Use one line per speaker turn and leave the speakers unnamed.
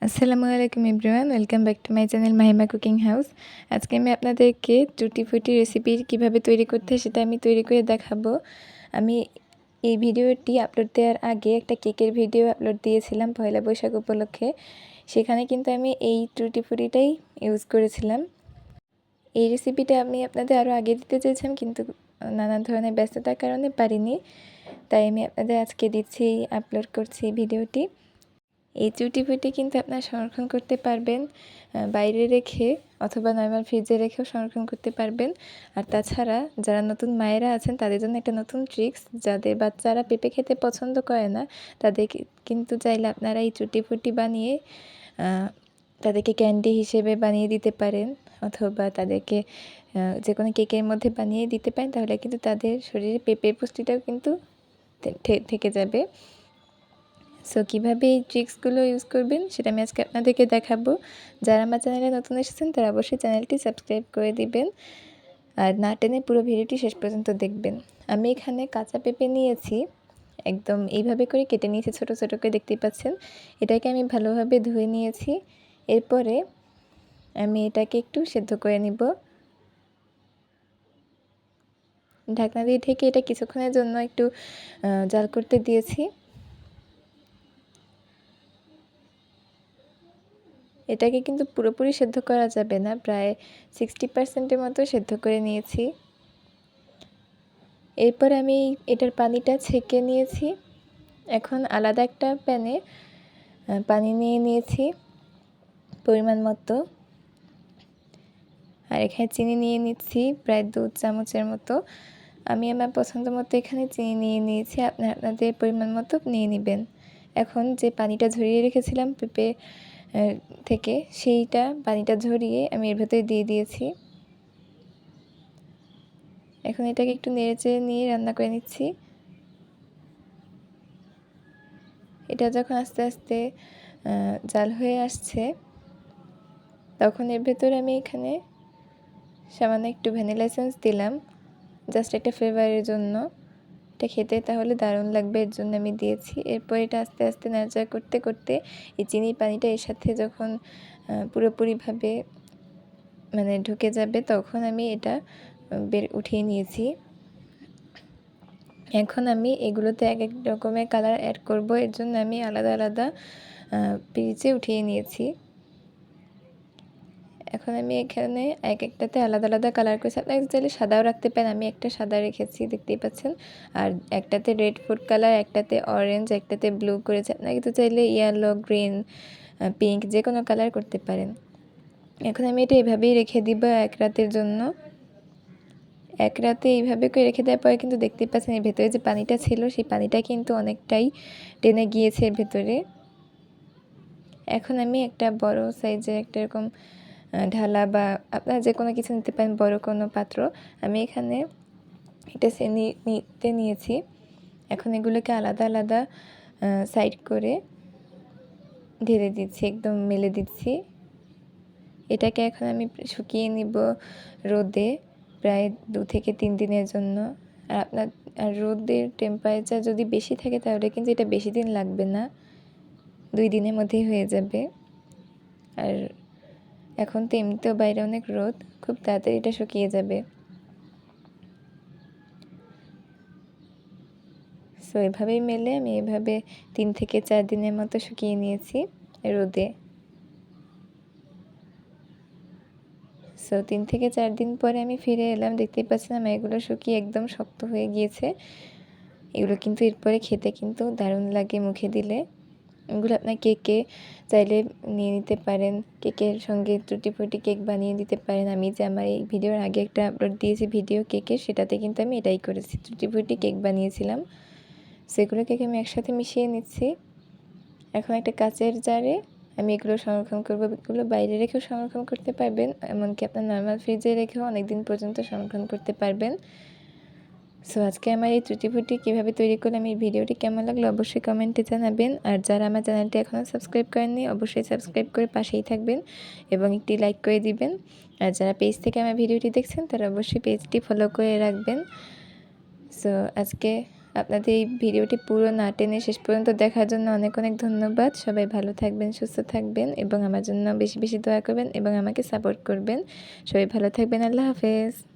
আসসালামু আলাইকুম everyone, welcome back to my channel Mahima cooking house. আজকে আমি আপনাদেরকে টুটি ফুটি রেসিপি কীভাবে তৈরি করতে হয় সেটা আমি তৈরি করে দেখাবো। আমি এই ভিডিওটি আপলোড দেওয়ার আগে একটা কেকের ভিডিও আপলোড দিয়েছিলাম পয়লা বৈশাখ উপলক্ষে। সেখানে কিন্তু আমি এই টুটি ফুটিটাই ইউজ করেছিলাম। এই রেসিপিটা আমি আপনাদের আরও আগে দিতে চেয়েছিলাম, কিন্তু নানান ধরনের ব্যস্ততার কারণে পারিনি, তাই আমি আপনাদের আজকে দিচ্ছি, আপলোড করছি ভিডিওটি। এই টুটি ফুটি কিন্তু আপনারা সংরক্ষণ করতে পারবেন বাইরে রেখে, অথবা নর্মাল ফ্রিজে রেখেও সংরক্ষণ করতে পারবেন। আর তাছাড়া যারা নতুন মায়েরা আছেন তাদের জন্য একটা নতুন ট্রিক্স, যাদের বাচ্চারা পেঁপে খেতে পছন্দ করে না তাদের কিন্তু চাইলে আপনারা এই টুটি ফুটি বানিয়ে তাদেরকে ক্যান্ডি হিসেবে বানিয়ে দিতে পারেন, অথবা তাদেরকে যে কোনো কেকের মধ্যে বানিয়ে দিতে পারেন। তাহলে কিন্তু তাদের শরীরে পেঁপের পুষ্টিটাও কিন্তু থেকে যাবে। সো কীভাবে এই ট্রিক্সগুলো ইউজ করবেন সেটা আমি আজকে আপনাদেরকে দেখাবো। যারা আমার চ্যানেলে নতুন এসেছেন তারা অবশ্যই চ্যানেলটি সাবস্ক্রাইব করে দিবেন, আর না টেনে পুরো ভিডিওটি শেষ পর্যন্ত দেখবেন। আমি এখানে কাঁচা পেঁপে নিয়েছি, একদম এইভাবে করে কেটে নিয়েছি, ছোটো ছোটো করে দেখতেই পাচ্ছেন। এটাকে আমি ভালোভাবে ধুয়ে নিয়েছি। এরপরে আমি এটাকে একটু সেদ্ধ করে নিব। ঢাকনা দিয়ে ঢেকে এটা কিছুক্ষণের জন্য একটু জাল করতে দিয়েছি। এটাকে কিন্তু পুরোপুরি সেদ্ধ করা যাবে না, প্রায় 60% মতো সেদ্ধ করে নিয়েছি। এরপর আমি এটার পানিটা ছেঁকে নিয়েছি। এখন আলাদা একটা প্যানে পানি নিয়ে নিয়েছি পরিমাণ মতো, আর এখানে চিনি নিয়ে নিচ্ছি প্রায় 2 চামচের মতো। আমি আমার পছন্দ মতো এখানে চিনি নিয়ে নিয়েছি, আপনাদের পরিমাণ মতো নিয়ে নেবেন। এখন যে পানিটা ঝরিয়ে রেখেছিলাম পেঁপে থেকে, সেইটা পানিটা ঝরিয়ে আমি এর ভেতরে দিয়ে দিয়েছি। এখন এটাকে একটু নেড়েচেড়ে নিয়ে রান্না করে নিচ্ছি। এটা যখন আস্তে আস্তে জাল হয়ে আসছে, তখন এর ভেতরে আমি এখানে সামান্য একটু ভ্যানিলা এসেন্স দিলাম, জাস্ট একটা ফ্লেভারের জন্য। এটা খেতে তাহলে দারুণ লাগবে, এর জন্য আমি দিয়েছি। এরপর এটা আস্তে আস্তে নাড়াচাড়া করতে করতে এই চিনির পানিটা এর সাথে যখন পুরোপুরিভাবে ঢুকে যাবে, তখন আমি এটা উঠিয়ে নিয়েছি। এখন আমি এগুলোতে এক এক রকমের কালার অ্যাড করব, এর জন্য আমি আলাদা আলাদা পিরিচে উঠিয়ে নিয়েছি। এখন আমি এখানে এক একটাতে আলাদা আলাদা কালার করেছি, আপনারা চাইলে সাদাও রাখতে পারেন। আমি একটা সাদা রেখেছি, দেখতেই পাচ্ছেন। আর একটাতে রেড ফুড কালার, একটাতে অরেঞ্জ, একটাতে ব্লু করেছি। আপনারা কিন্তু চাইলে ইয়েলো, গ্রিন, পিঙ্ক যে কোনো কালার করতে পারেন। এখন আমি এটা এভাবেই রেখে দিব এক রাতের জন্য। এক রাতে এইভাবে করে রেখে দেওয়ার পরে কিন্তু দেখতেই পাচ্ছেন এর ভেতরে যে পানিটা ছিল, সেই পানিটা কিন্তু অনেকটাই টেনে গিয়েছে এর ভেতরে। এখন আমি একটা বড় সাইজের একটা এরকম ঢালা, বা আপনারা যে কোনো কিছু নিতে পারেন, বড় কোনো পাত্র। আমি এখানে এটা নিতে নিয়েছি। এখন এগুলোকে আলাদা আলাদা সাইড করে ঢেলে দিচ্ছি, একদম মেলে দিচ্ছি। এটাকে এখন আমি শুকিয়ে নিব রোদে, প্রায় 2 থেকে 3 দিনের জন্য। আর রোদের টেম্পারেচার যদি বেশি থাকে তাহলে কিন্তু এটা বেশি দিন লাগবে না, 2 দিনের মধ্যেই হয়ে যাবে। আর এখন তো এমনিতেও বাইরে অনেক রোদ, খুব তাড়াতাড়ি এটা শুকিয়ে যাবে। সো এভাবেই মেলে আমি এভাবে 3 থেকে 4 দিনের মতো শুকিয়ে নিয়েছি রোদে। সো 3 থেকে 4 দিন পরে আমি ফিরে এলাম, দেখতেই পাচ্ছেন আমার এগুলো শুকিয়ে একদম শক্ত হয়ে গিয়েছে। এগুলো কিন্তু এরপরে খেতে কিন্তু দারুণ লাগে মুখে দিলে। এগুলো আপনার কেকে চাইলে নিয়ে নিতে পারেন, কেকের সঙ্গে টুটি ফুটি কেক বানিয়ে দিতে পারেন। আমি যে আমার এই ভিডিওর আগে একটা আপলোড দিয়েছি ভিডিও কেকের, সেটাতে কিন্তু আমি এটাই করেছি, টুটি ফুটি কেক বানিয়েছিলাম। সেগুলো কেক আমি একসাথে মিশিয়ে নিচ্ছি। এখন একটা কাচের জারে আমি এগুলো সংরক্ষণ করব। এগুলো বাইরে রেখেও সংরক্ষণ করতে পারবেন, এমনকি আপনার নর্মাল ফ্রিজে রেখেও অনেক দিন পর্যন্ত সংরক্ষণ করতে পারবেন। সো আজকে আমার এই টুটি ফুটি কীভাবে তৈরি করলাম, এই ভিডিওটি কেমন লাগলো অবশ্যই কমেন্টে জানাবেন। আর যারা আমার চ্যানেলটি এখনও সাবস্ক্রাইব করেননি অবশ্যই সাবস্ক্রাইব করে পাশেই থাকবেন এবং একটি লাইক করে দিবেন। আর যারা পেজ থেকে আমার ভিডিওটি দেখছেন তারা অবশ্যই পেজটি ফলো করে রাখবেন। সো আজকে আপনাদের এই ভিডিওটি পুরো না টেনে শেষ পর্যন্ত দেখার জন্য অনেক অনেক ধন্যবাদ। সবাই ভালো থাকবেন, সুস্থ থাকবেন এবং আমার জন্য বেশি বেশি দোয়া করবেন এবং আমাকে সাপোর্ট করবেন। সবাই ভালো থাকবেন। আল্লাহ হাফেজ।